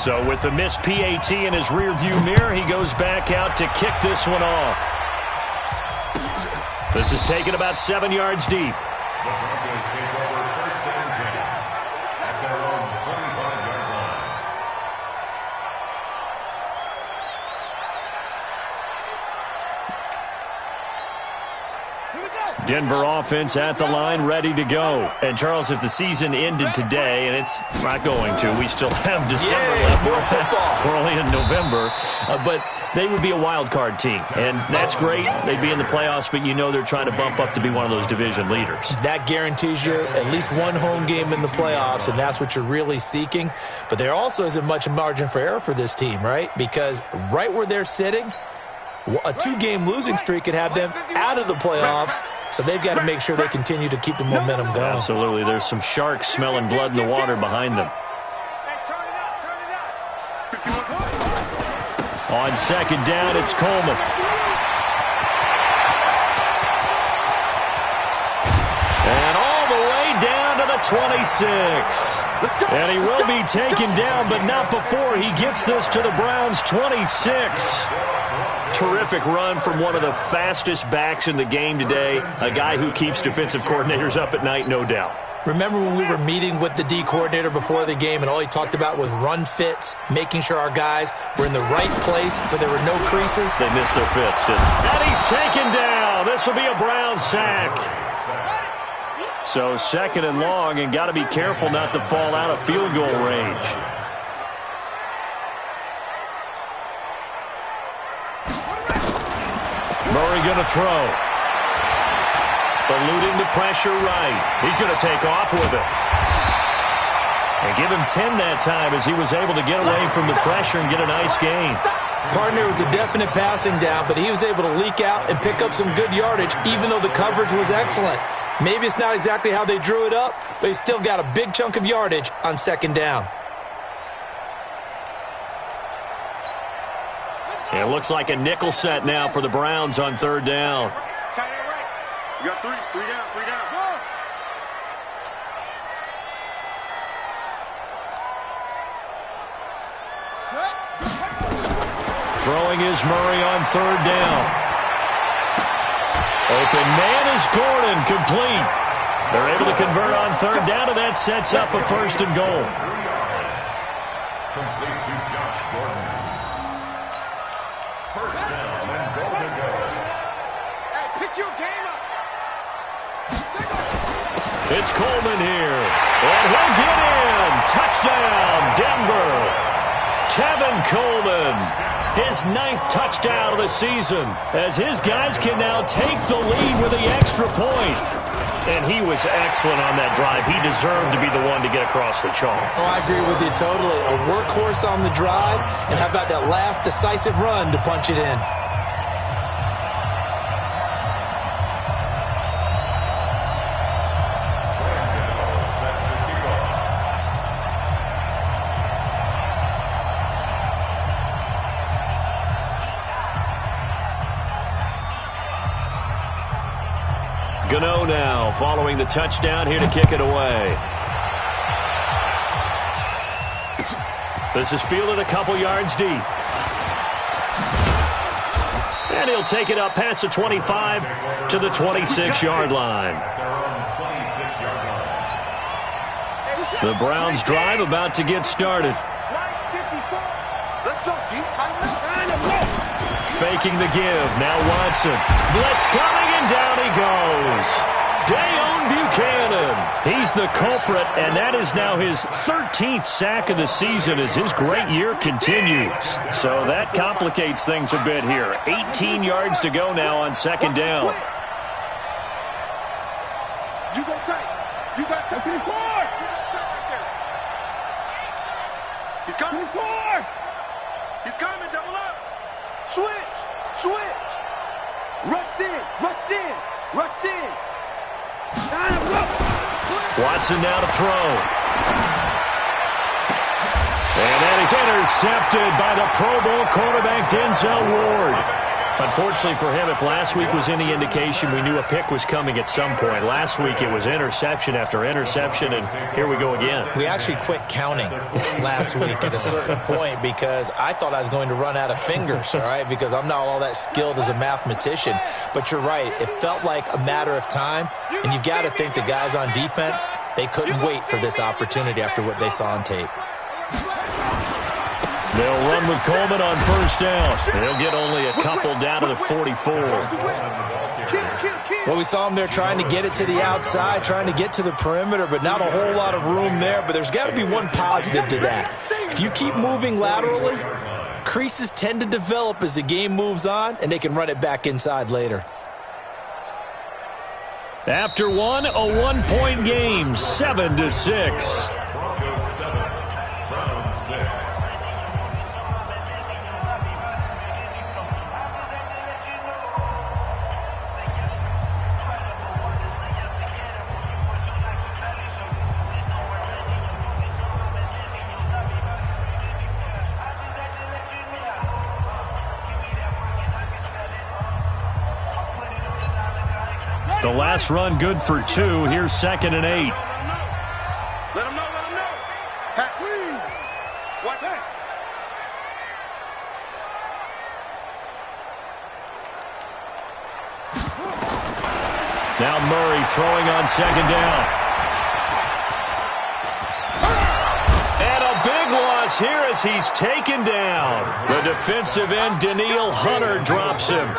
So with the missed PAT in his rearview mirror, he goes back out to kick this one off. This is taken about 7 yards deep. Denver offense at the line, ready to go. And, Charles, if the season ended today, and it's not going to, we still have December left. More football. We're only in November. But they would be a wild card team, and that's great. They'd be in the playoffs, but you know they're trying to bump up to be one of those division leaders. That guarantees you at least one home game in the playoffs, and that's what you're really seeking. But there also isn't much margin for error for this team, right? Because right where they're sitting, a 2-game losing streak could have them out of the playoffs, so they've got to make sure they continue to keep the momentum going. Absolutely. There's some sharks smelling blood in the water behind them. On second down, it's Coleman. And all the way down to the 26. And he will be taken down, but not before he gets this to the Browns' 26. Terrific run from one of the fastest backs in the game today, a guy who keeps defensive coordinators up at night, no doubt. Remember when we were meeting with the D coordinator before the game and all he talked about was run fits, making sure our guys were in the right place so there were no creases? They missed their fits, didn't they? And he's taken down. This will be a Brown sack. So second and long, and got to be careful not to fall out of field goal range. Murray going to throw. Eluding the pressure right. He's going to take off with it. And give him 10 that time as he was able to get away from the pressure and get a nice gain. Partner was a definite passing down, but he was able to leak out and pick up some good yardage, even though the coverage was excellent. Maybe it's not exactly how they drew it up, but he still got a big chunk of yardage on second down. It looks like a nickel set now for the Browns on third down. You got three down. Throwing is Murray on third down. Open man is Gordon, complete. They're able to convert on third down, and that sets up a first and goal. Complete to Josh Gordon. First down and goal to go. Hey, pick your game up. It's Coleman here. And he'll get in. Touchdown, Denver. Tevin Coleman. His 9th touchdown of the season, as his guys can now take the lead with the extra point. And he was excellent on that drive. He deserved to be the one to get across the chalk. Oh, I agree with you totally. A workhorse on the drive, and how about that last decisive run to punch it in? Gano now following the touchdown here to kick it away. This is fielded a couple yards deep. And he'll take it up past the 25 to the 26-yard line. The Browns drive about to get started. Let's go, deep tight. Faking the give. Now Watson. Blitz coming, and down he goes. Dayon Buchanan. He's the culprit, and that is now his 13th sack of the season as his great year continues. So that complicates things a bit here. 18 yards to go now on second down. You go tight. You got to be forward. He's coming forward. He's coming. Double up. Switch. Switch. Rush in. Rush in. Rush in. Watson now to throw. And that is intercepted by the Pro Bowl quarterback Denzel Ward. Unfortunately for him, if last week was any indication, we knew a pick was coming at some point. Last week it was interception after interception, and here we go again. We actually quit counting last week at a certain point because I thought I was going to run out of fingers, all right, because I'm not all that skilled as a mathematician. But you're right. It felt like a matter of time, and you've got to think the guys on defense, they couldn't wait for this opportunity after what they saw on tape. They'll run with Coleman on first down. They'll get only a couple down to the 44. Well, we saw them there trying to get it to the outside, trying to get to the perimeter, but not a whole lot of room there. But there's got to be one positive to that. If you keep moving laterally, creases tend to develop as the game moves on, and they can run it back inside later. After one, a 1-point game, 7-6. The last run good for 2. Here's 2nd and 8. Let him know, let him know. Pass. Watch that. Now Murray throwing on 2nd down. And a big loss here as he's taken down. The defensive end, Daniil Hunter, drops him.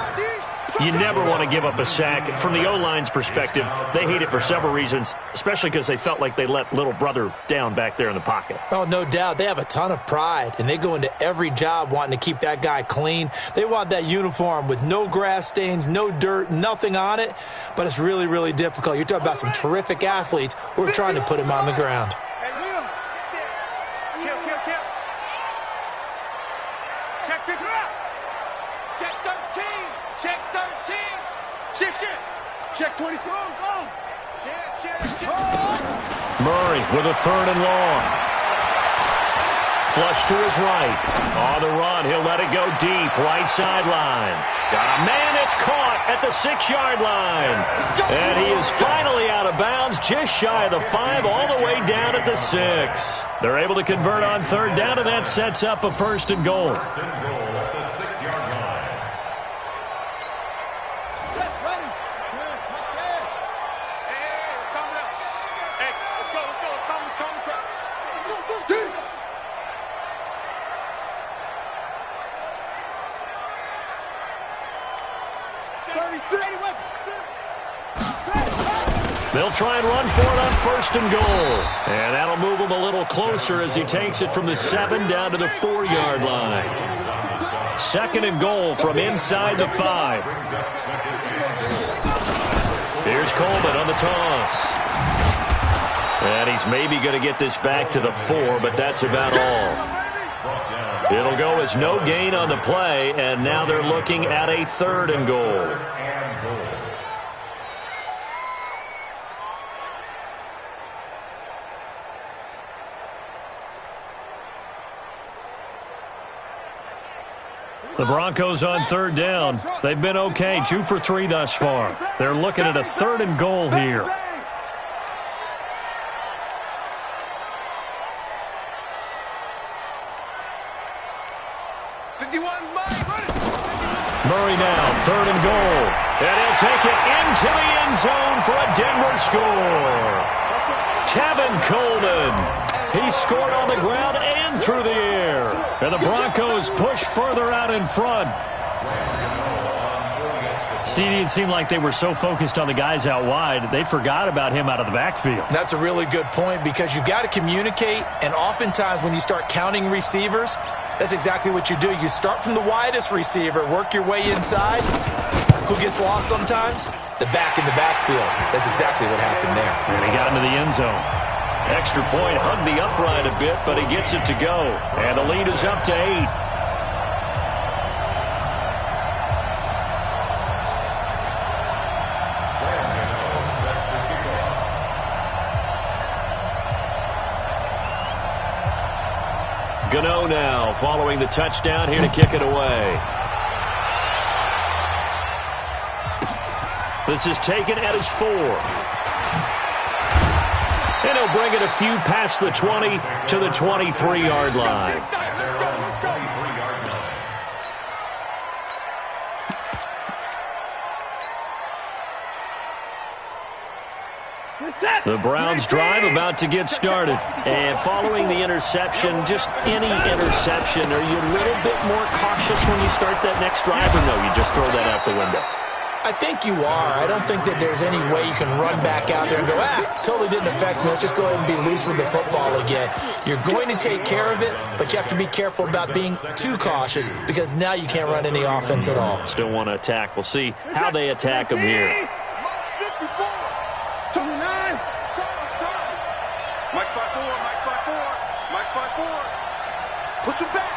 You never want to give up a sack. From the O-line's perspective, they hate it for several reasons, especially because they felt like they let little brother down back there in the pocket. Oh, no doubt. They have a ton of pride, and they go into every job wanting to keep that guy clean. They want that uniform with no grass stains, no dirt, nothing on it, but it's really, really difficult. You're talking about some terrific athletes who are trying to put him on the ground. Check 23. Go. Murray with a 3rd and long. Flush to his right. On the run, he'll let it go deep. Right sideline. Got a man, it's caught at the 6-yard line. And he is finally out of bounds, just shy of the 5, all the way down at the 6. They're able to convert on 3rd down, and that sets up a 1st and goal. They'll try and run for it on 1st and goal. And that'll move him a little closer as he takes it from the 7 down to the 4-yard line. 2nd and goal from inside the 5. Here's Coleman on the toss. And he's maybe going to get this back to the 4, but that's about all. It'll go as no gain on the play, and now they're looking at a 3rd and goal. The Broncos on 3rd down. They've been okay, 2 for 3 thus far. They're looking at a 3rd and goal here. Murray now, 3rd and goal. And he'll take it into the end zone for a Denver score. Tevin Coleman. He scored on the ground and through the air. And the Broncos push further out in front. CD, it seemed like they were so focused on the guys out wide, they forgot about him out of the backfield. That's a really good point because you've got to communicate, and oftentimes when you start counting receivers, that's exactly what you do. You start from the widest receiver, work your way inside. Who gets lost sometimes? The back in the backfield. That's exactly what happened there. And he got into the end zone. Extra point, hugged the upright a bit, but he gets it to go. And the lead is up to 8. Gano now following the touchdown here to kick it away. This is taken at his 4. And he'll bring it a few past the 20 to the 23-yard line. The Browns drive about to get started. And following the interception, just any interception, are you a little bit more cautious when you start that next drive, or no, you just throw that out the window? I think you are. I don't think that there's any way you can run back out there and go, totally didn't affect me. Let's just go ahead and be loose with the football again. You're going to take care of it, but you have to be careful about being too cautious because now you can't run any offense at all. Still want to attack. We'll see how they attack him here. 54, 29, Mike 5-4, Mike 5-4, Mike 5-4. Push him back.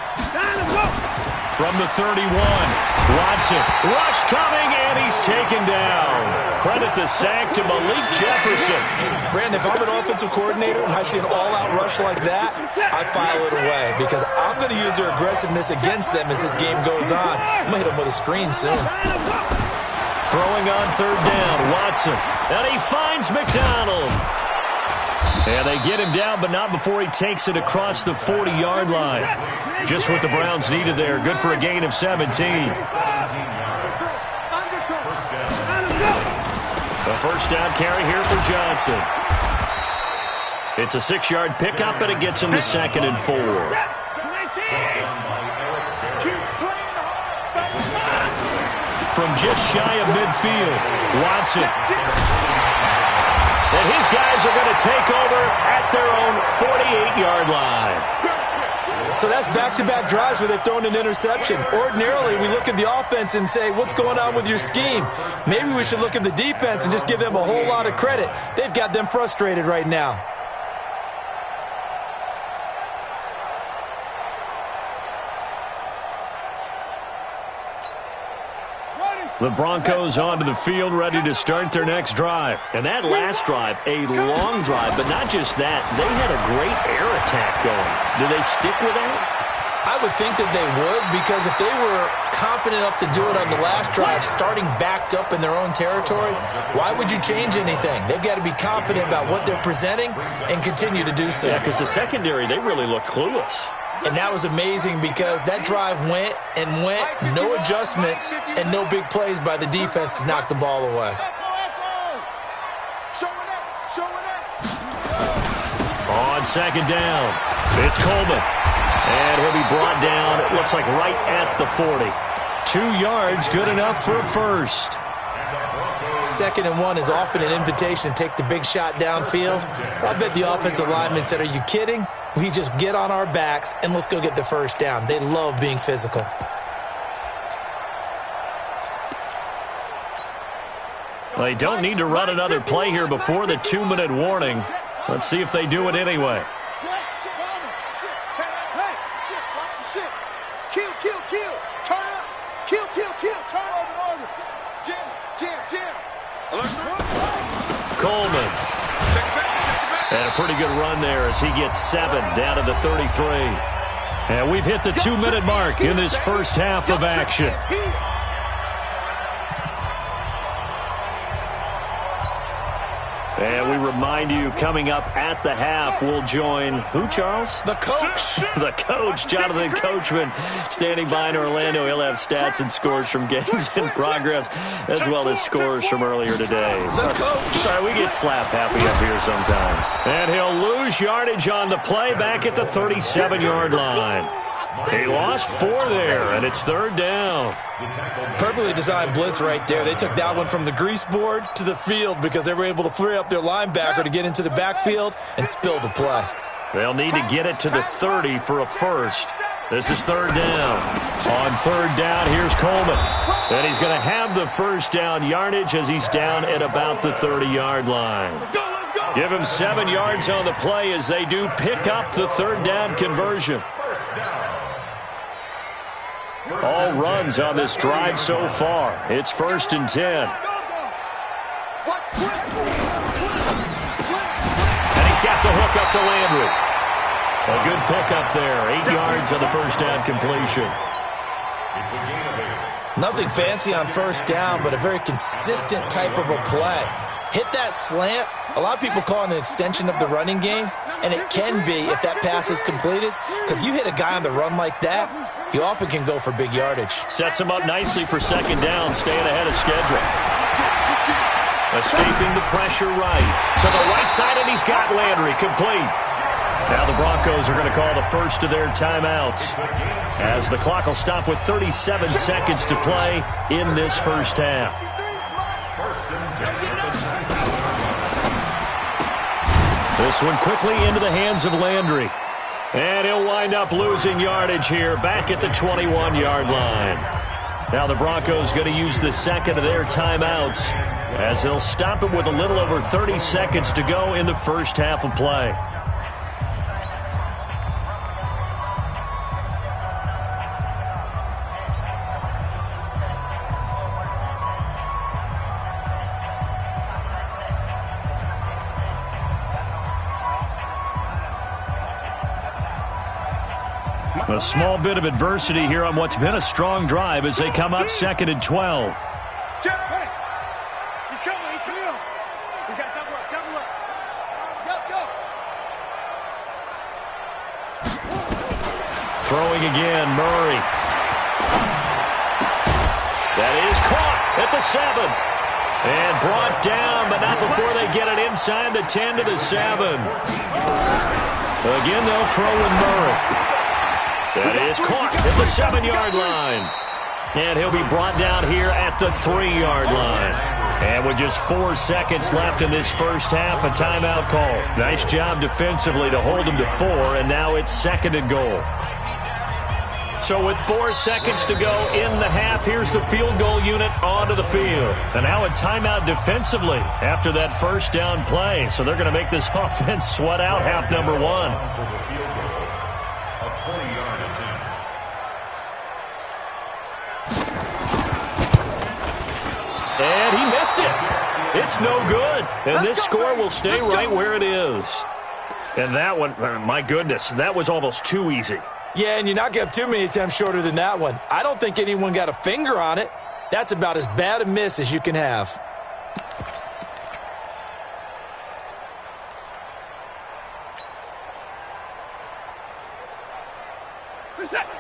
From the 31, Watson, rush coming, and he's taken down. Credit the sack to Malik Jefferson. Brandon, if I'm an offensive coordinator and I see an all-out rush like that, I file it away because I'm going to use their aggressiveness against them as this game goes on. I'm going to hit them with a screen soon. Throwing on third down, Watson, and he finds McDonald. And they get him down, but not before he takes it across the 40-yard line. Just what the Browns needed there. Good for a gain of 17. A first down carry here for Johnson. It's a 6-yard pickup, and it gets him to 2nd and 4. From just shy of midfield, Watson. And his guys are going to take over at their own 48-yard line. So that's back-to-back drives where they've thrown an interception. Ordinarily, we look at the offense and say, what's going on with your scheme? Maybe we should look at the defense and just give them a whole lot of credit. They've got them frustrated right now. The Broncos onto the field, ready to start their next drive. And that last drive, a long drive, but not just that. They had a great air attack going. Do they stick with that? I would think that they would, because if they were confident enough to do it on the last drive, starting backed up in their own territory, why would you change anything? They've got to be confident about what they're presenting and continue to do so. Yeah, because the secondary, they really look clueless. And that was amazing because that drive went and went, no adjustments and no big plays by the defense to knock the ball away. On second down, it's Coleman. And he'll be brought down, it looks like right at the 40. 2 yards, good enough for a first. 2nd and 1 is often an invitation to take the big shot downfield. I bet the offensive lineman said, are you kidding? We just get on our backs and let's go get the first down. They love being physical. They don't need to run another play here before the 2-minute warning. Let's see if they do it anyway. Coleman. And a pretty good run there as he gets 7 down to the 33. And we've hit the 2-minute mark in this first half of action. And we remind you, coming up at the half, we'll join who, Charles? The coach. The coach, Jonathan Coachman, standing by in Orlando. He'll have stats and scores from games in progress, as well as scores from earlier today. The coach. Sorry, we get slap happy up here sometimes. And he'll lose yardage on the play back at the 37-yard line. He lost 4 there, and it's 3rd down. Perfectly designed blitz right there. They took that one from the grease board to the field because they were able to free up their linebacker to get into the backfield and spill the play. They'll need to get it to the 30 for a first. This is 3rd down. On 3rd down, here's Coleman. And he's going to have the first down yardage as he's down at about the 30-yard line. Give him 7 yards on the play as they do pick up the 3rd down conversion. All runs on this drive so far. It's 1st and 10. And he's got the hook up to Landry. A good pickup there. 8 yards on the first down completion. Nothing fancy on first down, but a very consistent type of a play. Hit that slant. A lot of people call it an extension of the running game, and it can be if that pass is completed, because you hit a guy on the run like that, he often can go for big yardage. Sets him up nicely for second down, staying ahead of schedule. Escaping the pressure right. To the right side, and he's got Landry complete. Now the Broncos are going to call the first of their timeouts, as the clock will stop with 37 seconds to play in this first half. This one quickly into the hands of Landry. And he'll wind up losing yardage here back at the 21-yard line. Now the Broncos going to use the second of their timeouts, as they'll stop it with a little over 30 seconds to go in the first half of play. A small bit of adversity here on what's been a strong drive as they come up second and 12. He's coming, he's coming. We got double up. Go. Throwing again, Murray. That is caught at the 7. And brought down, but not before they get it inside the 10 to the 7. Again, they'll throw with Murray. That is caught at the 7-yard line. And he'll be brought down here at the 3-yard line. And with just 4 seconds left in this first half, a timeout call. Nice job defensively to hold him to 4, and now it's second and goal. So with 4 seconds to go in the half, here's the field goal unit onto the field. And now a timeout defensively after that first down play. So they're going to make this offense sweat out half number 1. And he missed it. It's no good. And this score will stay right where it is. And that one, my goodness, that was almost too easy. Yeah, and you're not going to have too many attempts shorter than that one. I don't think anyone got a finger on it. That's about as bad a miss as you can have.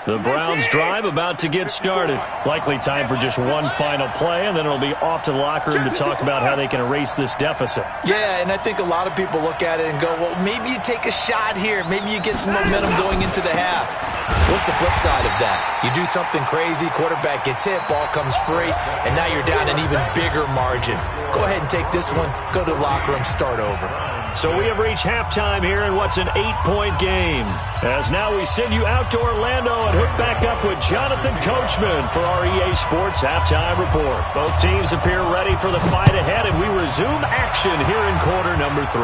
The Browns drive about to get started. Likely time for just one final play, and then it'll be off to the locker room to talk about how they can erase this deficit. Yeah, and I think a lot of people look at it and go, well, maybe you take a shot here. Maybe you get some momentum going into the half. What's the flip side of that? You do something crazy, quarterback gets hit, ball comes free, and now you're down an even bigger margin. Go ahead and take this one, go to the locker room, start over. So we have reached halftime here in what's an 8-point game. As now we send you out to Orlando and hook back up with Jonathan Coachman for our EA Sports Halftime Report. Both teams appear ready for the fight ahead, and we resume action here in quarter number 3.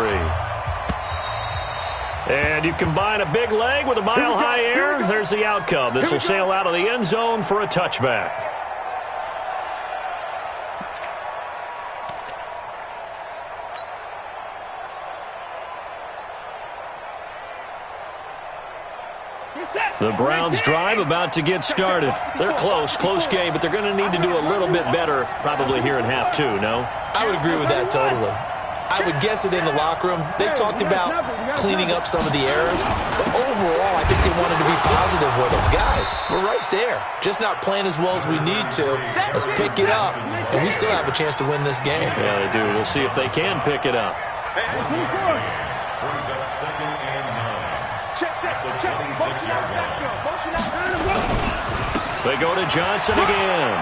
And you combine a big leg with a mile-high air, there's the outcome. This will sail out of the end zone for a touchback. The Browns drive about to get started. They're close game, but they're going to need to do a little bit better probably here in half 2, no? I would agree with that totally. I would guess it in the locker room. They talked about cleaning up some of the errors, but overall, I think they wanted to be positive with them. Guys, we're right there, just not playing as well as we need to. Let's pick it up, and we still have a chance to win this game. Yeah, they do. We'll see if they can pick it up. Brings up second and 9. Check. They go to Johnson again.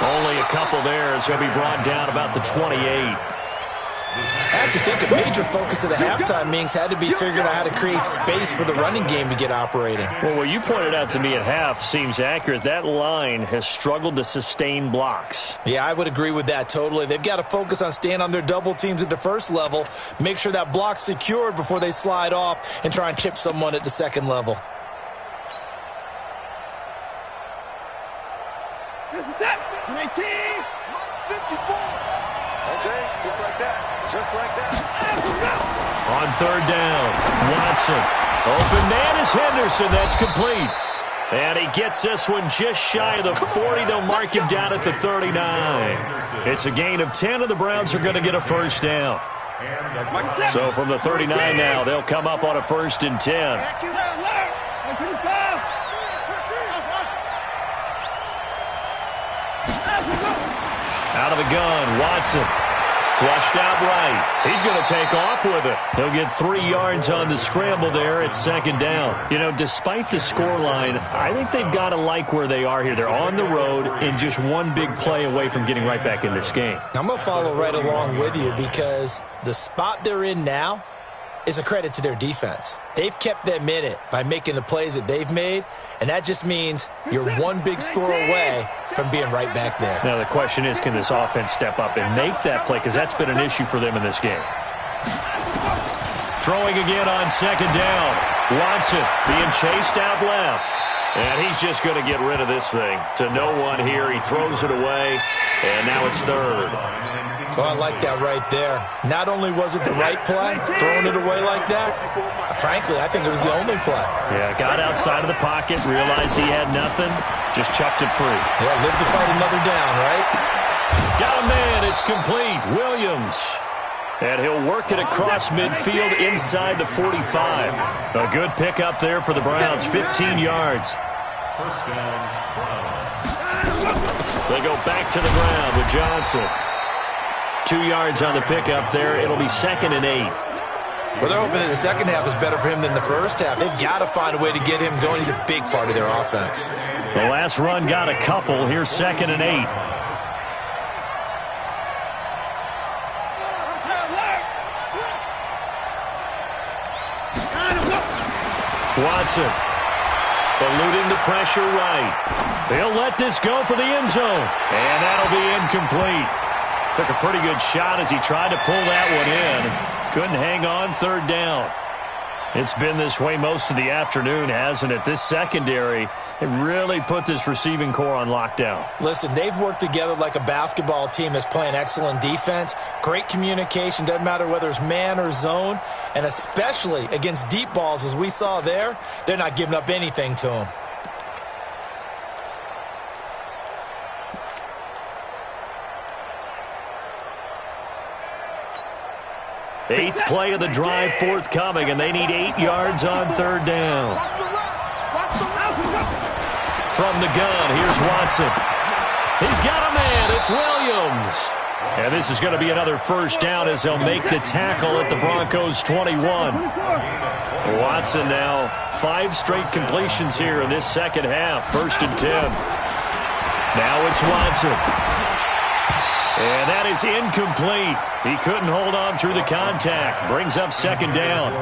Only a couple there, so he'll be brought down about the 28. I have to think a major focus of the halftime meetings had to be figuring out how to create space for the running game to get operating. Well, what you pointed out to me at half seems accurate. That line has struggled to sustain blocks. Yeah, I would agree with that totally. They've got to focus on staying on their double teams at the first level, make sure that block's secured before they slide off and try and chip someone at the second level. This is it. 19, 54. Okay, just like that. On third down, Watson. Open man is Henderson. That's complete. And he gets this one just shy of the 40. They'll mark him down at the 39. It's a gain of 10, and the Browns are going to get a first down. So from the 39 now, they'll come up on a 1st and 10. Out of the gun, Watson. Flushed out right. He's going to take off with it. He'll get 3 yards on the scramble there at 2nd down. You know, despite the scoreline, I think they've got to like where they are here. They're on the road and just one big play away from getting right back in this game. I'm going to follow right along with you because the spot they're in now is a credit to their defense. They've kept them in it by making the plays that they've made, and that just means you're one big score away from being right back there. Now the question is, can this offense step up and make that play? Because that's been an issue for them in this game. Throwing again on 2nd down. Watson being chased out left. And he's just going to get rid of this thing. To no one here. He throws it away, and now it's 3rd. Well, I like that right there. Not only was it the right play, throwing it away like that, frankly, I think it was the only play. Yeah, got outside of the pocket, realized he had nothing, just chucked it free. Yeah, live to fight another down, right? Got a man, it's complete. Williams. And he'll work it across midfield inside the 45. A good pickup there for the Browns, 15 yards. First down, Browns. They go back to the ground with Johnson. 2 yards on the pickup there. It'll be 2nd and 8. Well, they're hoping that the second half is better for him than the first half. They've got to find a way to get him going. He's a big part of their offense. The last run got a couple. Here's 2nd and 8. Watson eluding the pressure right. They'll let this go for the end zone. And that'll be incomplete. Took a pretty good shot as he tried to pull that one in. Couldn't hang on, 3rd down. It's been this way most of the afternoon, hasn't it? This secondary, it really put this receiving core on lockdown. Listen, they've worked together like a basketball team that's playing excellent defense. Great communication, doesn't matter whether it's man or zone. And especially against deep balls, as we saw there, they're not giving up anything to them. Eighth play of the drive forthcoming, and they need 8 yards on 3rd down. From the gun, here's Watson. He's got a man. It's Williams. And this is going to be another first down as they'll make the tackle at the Broncos' 21. Watson now 5 straight completions here in this second half. 1st and 10. Now it's Watson. And that is incomplete. He couldn't hold on through the contact. Brings up 2nd down.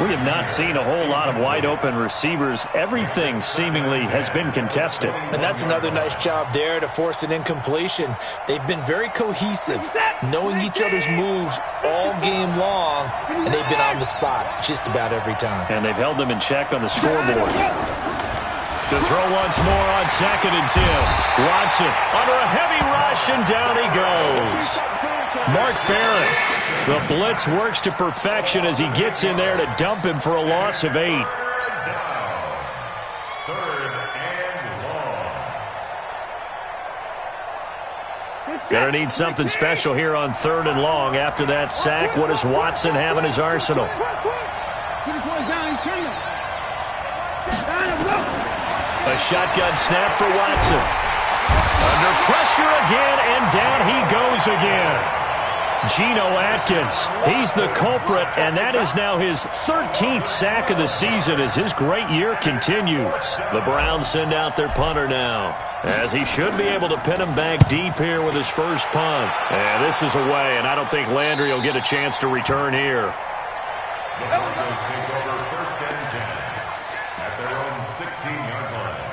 We have not seen a whole lot of wide-open receivers. Everything seemingly has been contested. And that's another nice job there to force an incompletion. They've been very cohesive, knowing each other's moves all game long, and they've been on the spot just about every time. And they've held them in check on the scoreboard. To throw once more on 2nd and 10. Watson under a heavy rush, and down he goes. Mark Barrett. The blitz works to perfection as he gets in there to dump him for a loss of 8. 3rd and long. Gonna need something special here on 3rd and long. After that sack, what does Watson have in his arsenal? A shotgun snap for Watson. Under pressure again, and down he goes again. Geno Atkins, he's the culprit, and that is now his 13th sack of the season as his great year continues. The Browns send out their punter now, as he should be able to pin him back deep here with his first punt. And this is away, and I don't think Landry will get a chance to return here. The Broncos take over 1st and 10 at their own 16-yard line.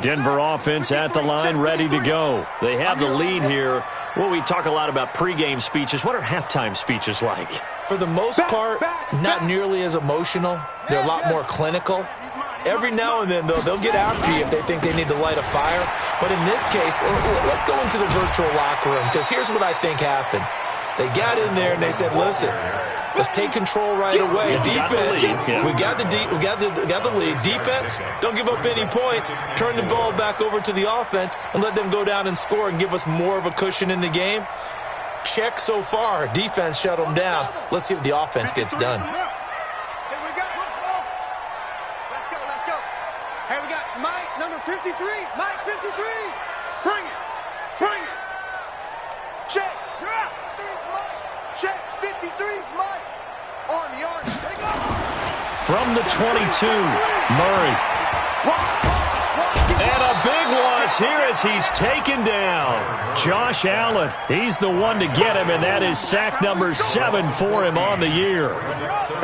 Denver offense at the line, ready to go. They have the lead here. Well, we talk a lot about pregame speeches. What are halftime speeches like? For the most part, not nearly as emotional. They're a lot more clinical. Every now and then, though, they'll get after you if they think they need to light a fire. But in this case, let's go into the virtual locker room, because here's what I think happened. They got in there and they said, listen, let's take control right away. Defense, we got the lead. Defense, don't give up any points. Turn the ball back over to the offense and let them go down and score and give us more of a cushion in the game. Check so far. Defense shut them down. Let's see if the offense gets done. Hey, we got Mike, number 53. Mike, 53. Bring it. Bring it. Check. Check. 53's Mike. On the arm. Let it go. From the 22, Murray. And a big loss here as he's taken down. Josh Allen, he's the one to get him, and that is sack number 7 for him on the year.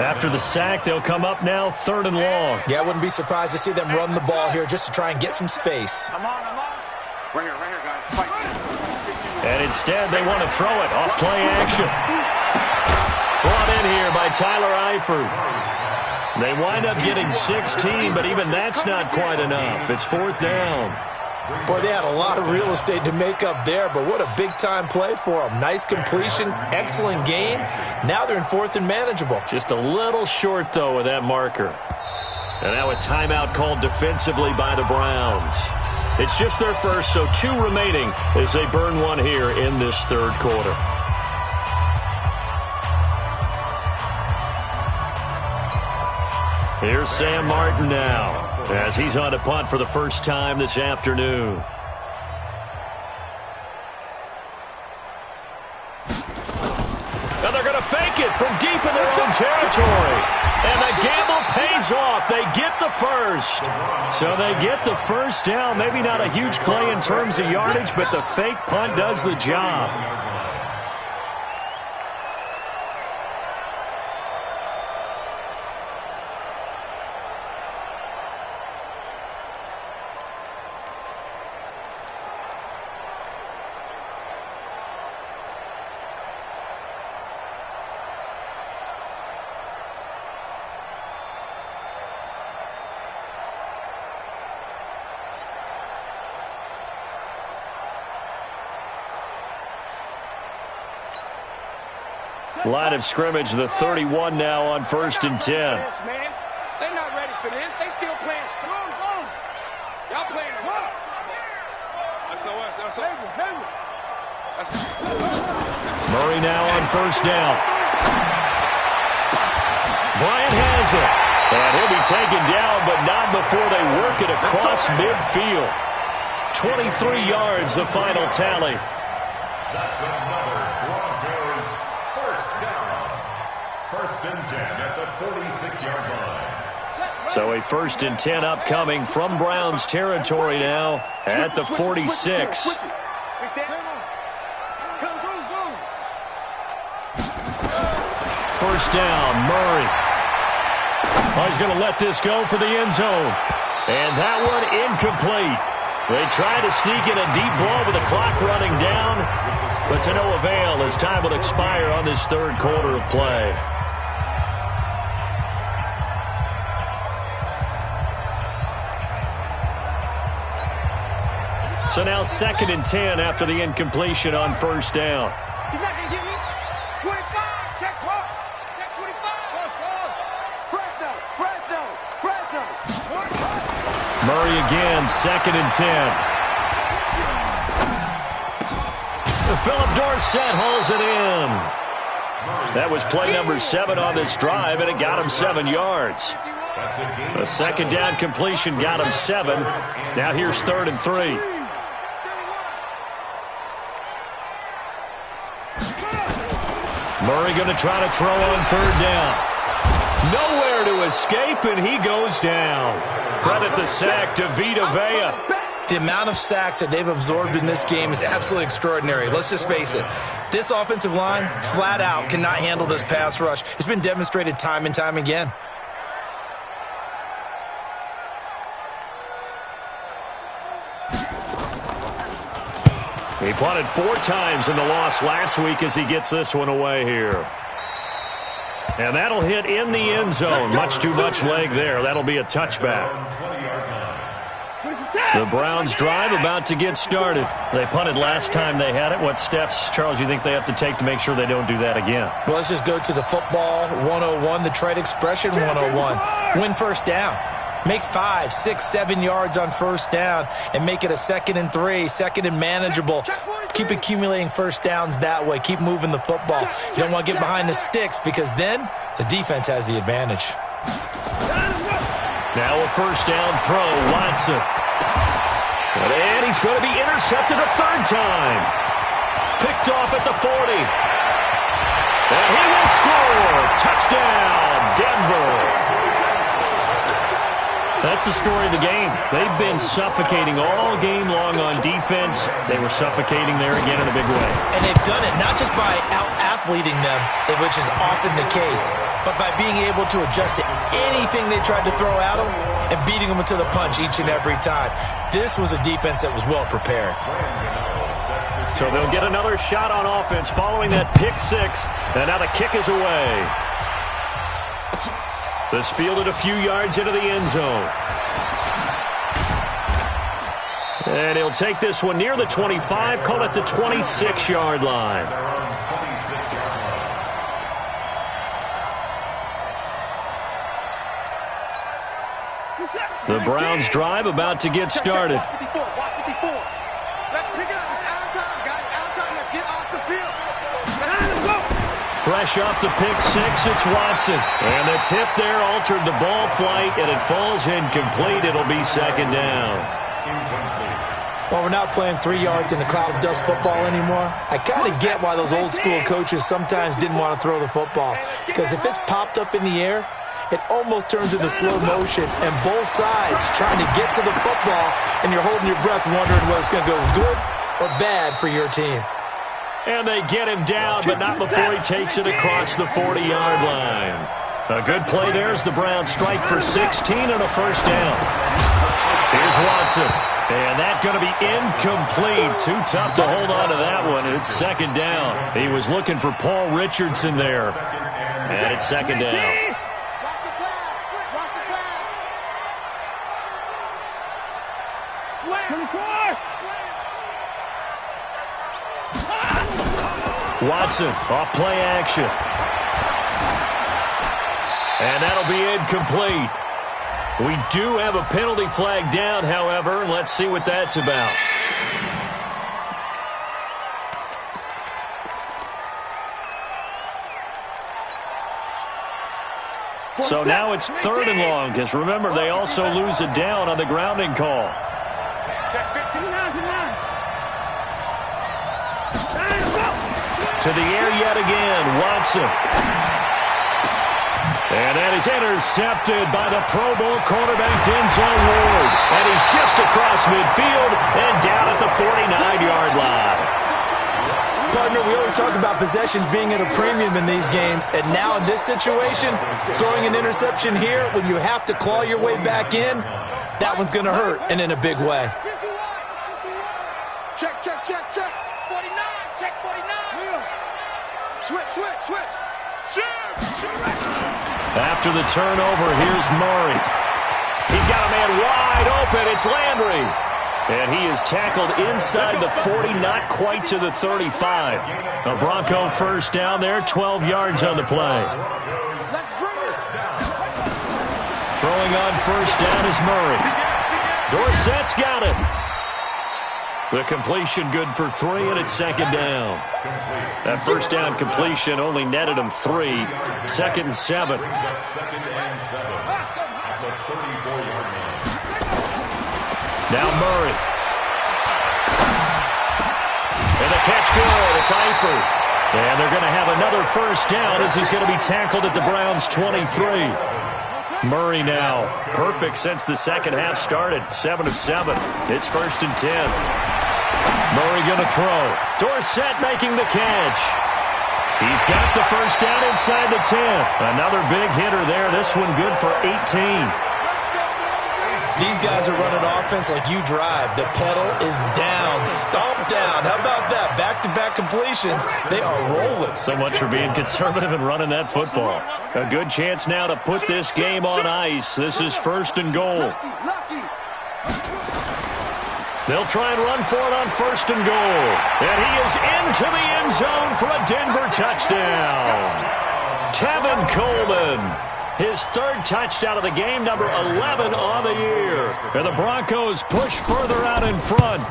After the sack, they'll come up now 3rd and long. Yeah, I wouldn't be surprised to see them run the ball here just to try and get some space. Come on. Right here, guys. Fight. And instead, they want to throw it off play action. Brought in here by Tyler Eifert. They wind up getting 16, but even that's not quite enough. It's 4th down. Boy, they had a lot of real estate to make up there, but what a big-time play for them. Nice completion, excellent game. Now they're in 4th and manageable. Just a little short, though, with that marker. And now a timeout called defensively by the Browns. It's just their first, so 2 remaining as they burn one here in this 3rd quarter. Here's Sam Martin now as he's on to punt for the first time this afternoon. And they're going to fake it from deep in their own territory. And the gamble pays off. They get the first. So they get the first down. Maybe not a huge play in terms of yardage, but the fake punt does the job. Line of scrimmage, the 31 now on 1st and 10. They're not ready for this. They still playing slow. Y'all playing what? Murray now on 1st down. Bryant has it. And he'll be taken down, but not before they work it across midfield. 23 yards, the final tally. That's another Broncos first down. 1st and 10 at the 46-yard line. So a 1st and 10 upcoming from Browns territory now at the 46. First down, Murray. Oh, he's going to let this go for the end zone. And that one incomplete. They try to sneak in a deep ball with the clock running down, but to no avail as time will expire on this 3rd quarter of play. So now 2nd and 10 after the incompletion on 1st down. He's not going to give me 25. Check 12. Check 25. Fresno. Murray again, 2nd and 10. Philip Dorsett hauls it in. That was play number 7 on this drive, and it got him 7 yards. A 2nd down completion got him 7. Now here's 3rd and 3. Murray going to try to throw on 3rd down. Nowhere to escape, and he goes down. Credit the sack to Vita Vea. The amount of sacks that they've absorbed in this game is absolutely extraordinary. Let's just face it. This offensive line, flat out, cannot handle this pass rush. It's been demonstrated time and time again. He punted 4 times in the loss last week as he gets this one away here. And that'll hit in the end zone. Much too much leg there. That'll be a touchback. The Browns drive about to get started. They punted last time they had it. What steps, Charles, you think they have to take to make sure they don't do that again? Well, let's just go to the football 101, the trade expression 101. Win first down. Make 5, 6, 7 yards on first down and make it a 2nd and 3, 2nd and manageable. Keep accumulating first downs that way. Keep moving the football. You don't want to get behind the sticks because then the defense has the advantage. Now a first down throw, Watson. And he's going to be intercepted a third time. Picked off at the 40. And he will score. Touchdown, Denver. That's the story of the game. They've been suffocating all game long on defense. They were suffocating there again in a big way. And they've done it not just by out-athleting them, which is often the case, but by being able to adjust to anything they tried to throw at them and beating them to the punch each and every time. This was a defense that was well prepared. So they'll get another shot on offense following that pick six. And now the kick is away. This fielded a few yards into the end zone. And he'll take this one near the 25, call it the 26-yard line. The Browns drive about to get started. Let's pick it up. It's out of time, guys. Out of time. Let's get off the field. Let's go. Fresh off the pick six, it's Watson. And the tip there altered the ball flight, and it falls incomplete. It'll be second down. Well, we're not playing 3 yards in a cloud of dust football anymore. I kind of get why those old school coaches sometimes didn't want to throw the football. Because if it's popped up in the air, it almost turns into slow motion. And both sides trying to get to the football, and you're holding your breath wondering whether it's going to go good or bad for your team. And they get him down, but not before he takes it across the 40-yard line. A good play there as the Browns strike for 16 and a first down. Here's Watson. And that's going to be incomplete. Too tough to hold on to that one. It's second down. He was looking for Paul Richardson there. And it's second down. Watch the pass. Watch the pass. Slam. 24. Watson off play action. And that'll be incomplete. We do have a penalty flag down, however. Let's see what that's about. So now it's 3rd and long, because remember, they also lose a down on the grounding call. Check 15. To the air yet again, Watson. And that is intercepted by the Pro Bowl cornerback Denzel Ward. And he's just across midfield and down at the 49-yard line. Partner, we always talk about possessions being at a premium in these games, and now in this situation, throwing an interception here when you have to claw your way back in, that one's going to hurt, and in a big way. Check. 49. Check 49. Switch. After the turnover, here's Murray. He's got a man wide open. It's Landry. And he is tackled inside the 40, not quite to the 35. A Bronco first down there, 12 yards on the play. Let's bring it. Throwing on first down is Murray. Dorsett's got it. The completion good for 3, and it's second down. That first down completion only netted him 3. 2nd and 7. Now Murray. And the catch good. It's Eifert. And they're going to have another first down as he's going to be tackled at the Browns' 23. Murray now perfect since the second half started. 7 of 7. It's 1st and 10. Murray going to throw. Dorsett making the catch. He's got the first down inside the 10. Another big hitter there. This one good for 18. These guys are running offense like you drive. The pedal is down, stomp down. How about that? Back-to-back completions. They are rolling. So much for being conservative and running that football. A good chance now to put this game on ice. This is 1st and goal. They'll try and run for it on 1st and goal. And he is into the end zone for a Denver touchdown. Tevin Coleman. His 3rd touchdown of the game, number 11 on the year. And the Broncos push further out in front.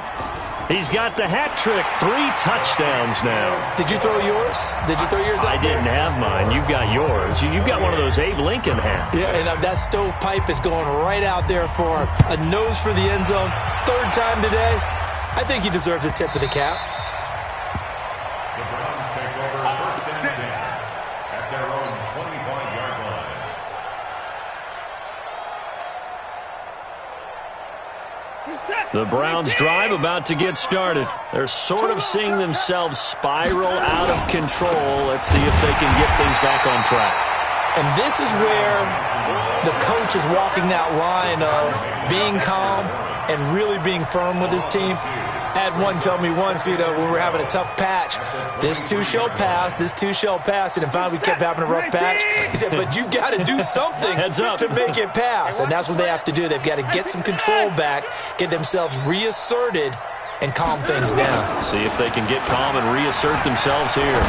He's got the hat trick, 3 touchdowns now. Did you throw yours? Did you throw yours out? I didn't have mine. You've got yours. You've got one of those Abe Lincoln hats. Yeah, and that stovepipe is going right out there for him. A nose for the end zone. 3rd time today. I think he deserves a tip of the cap. The Browns take over 1st and 10 at their own 25-yard line. The Browns drive about to get started. They're sort of seeing themselves spiral out of control. Let's see if they can get things back on track. And this is where the coach is walking that line of being calm and really being firm with his team. I had one tell me once, when we were having a tough patch, this too shall pass, this too shall pass. And finally we kept having a rough patch. He said, but you've got to do something to make it pass. And that's what they have to do. They've got to get some control back, get themselves reasserted, and calm things down. See if they can get calm and reassert themselves here.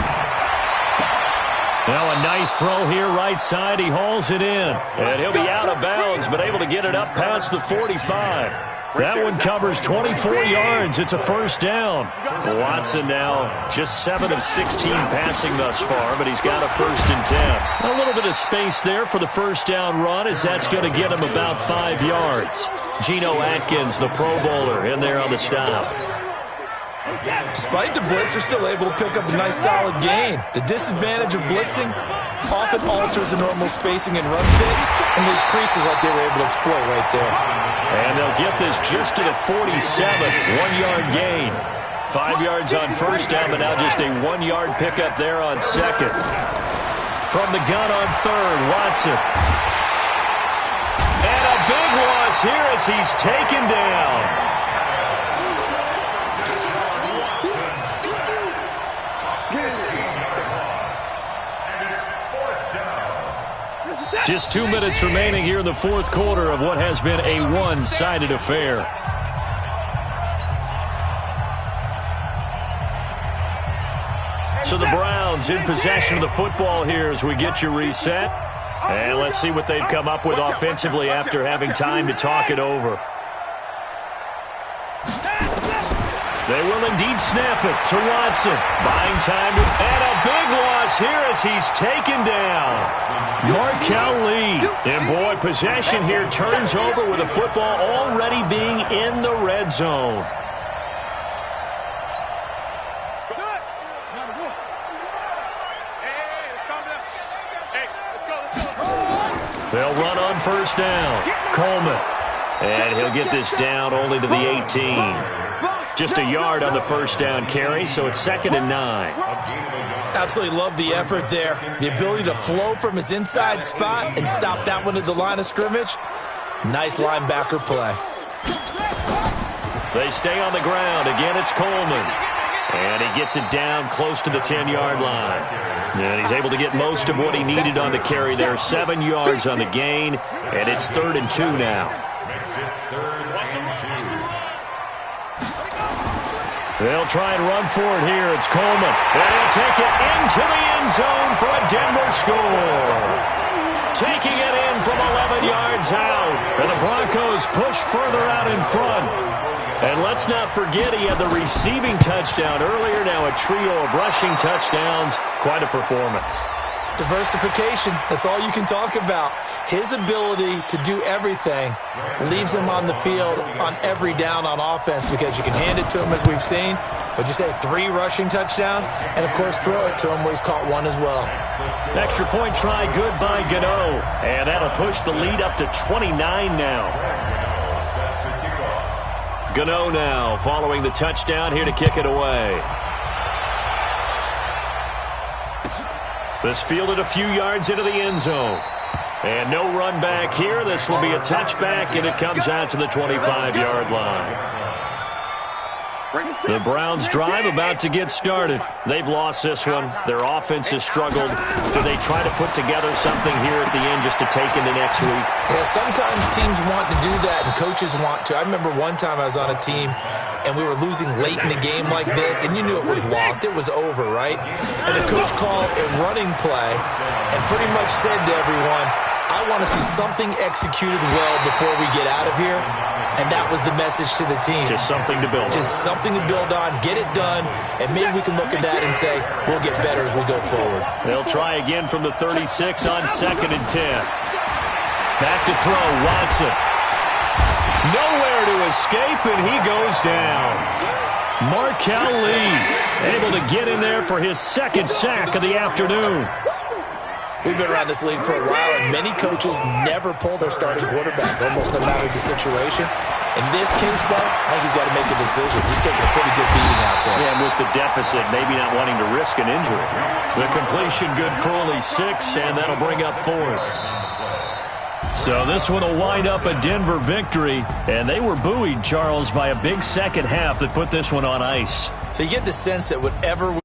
Now a nice throw here, right side. He hauls it in. And he'll be out of bounds, but able to get it up past the 45. That one covers 24 yards. It's a 1st down. Watson now just 7 of 16 passing thus far, but he's got a 1st and 10. A little bit of space there for the 1st down run, as that's going to get him about 5 yards. Geno Atkins, the Pro Bowler, in there on the stop. Despite the blitz, they're still able to pick up a nice solid gain. The disadvantage of blitzing often alters the normal spacing and run fits and leaves creases like they were able to exploit right there. And they'll get this just to the 47, 1-yard gain. 5 yards on 1st down, but now just a 1-yard pickup there on 2nd. From the gun on 3rd, Watson. And a big loss here as he's taken down. Just 2 minutes remaining here in the 4th quarter of what has been a one-sided affair. So the Browns in possession of the football here as we get you reset. And let's see what they've come up with offensively after having time to talk it over. They will indeed snap it to Watson. Buying time and a big loss here as he's taken down. Markel Lee. And boy, possession here turns over with the football already being in the red zone. They'll run on 1st down. Coleman. And he'll get this down only to the 18. Just a yard on the 1st down carry, so it's 2nd and 9. Absolutely love the effort there. The ability to flow from his inside spot and stop that one at the line of scrimmage. Nice linebacker play. They stay on the ground. Again, it's Coleman. And he gets it down close to the 10-yard line. And he's able to get most of what he needed on the carry there. 7 yards on the gain, and it's 3rd and 2 now. Makes it 3rd and 2. They'll try and run for it here. It's Coleman. And he'll take it into the end zone for a Denver score. Taking it in from 11 yards out. And the Broncos push further out in front. And let's not forget he had the receiving touchdown earlier. Now a trio of rushing touchdowns. Quite a performance. Diversification, that's all you can talk about. His ability to do everything leaves him on the field on every down on offense because you can hand it to him as we've seen. What'd you say, 3 rushing touchdowns? And, of course, throw it to him where he's caught 1 as well. Extra point try good by Gano. And that'll push the lead up to 29 now. Gano now following the touchdown here to kick it away. This fielded a few yards into the end zone. And no run back here. This will be a touchback, and it comes out to the 25-yard line. The Browns drive about to get started. They've lost this one. Their offense has struggled. Do they try to put together something here at the end just to take into next week? Yeah, sometimes teams want to do that and coaches want to. I remember one time I was on a team and we were losing late in the game like this, and you knew it was lost. It was over, right? And the coach called a running play and pretty much said to everyone, I want to see something executed well before we get out of here. And that was the message to the team. Just something to build on. Just something to build on, get it done, and maybe we can look at that and say, we'll get better as we go forward. They'll try again from the 36 on 2nd and 10. Back to throw, Watson. Nowhere to escape, and he goes down. Markel Lee able to get in there for his 2nd sack of the afternoon. We've been around this league for a while, and many coaches never pull their starting quarterback, almost no matter the situation. In this case, though, I think he's got to make a decision. He's taking a pretty good beating out there. Yeah, and with the deficit, maybe not wanting to risk an injury. The completion good for only 6, and that'll bring up 4th. So this one will wind up a Denver victory, and they were buoyed, Charles, by a big second half that put this one on ice. So you get the sense that whatever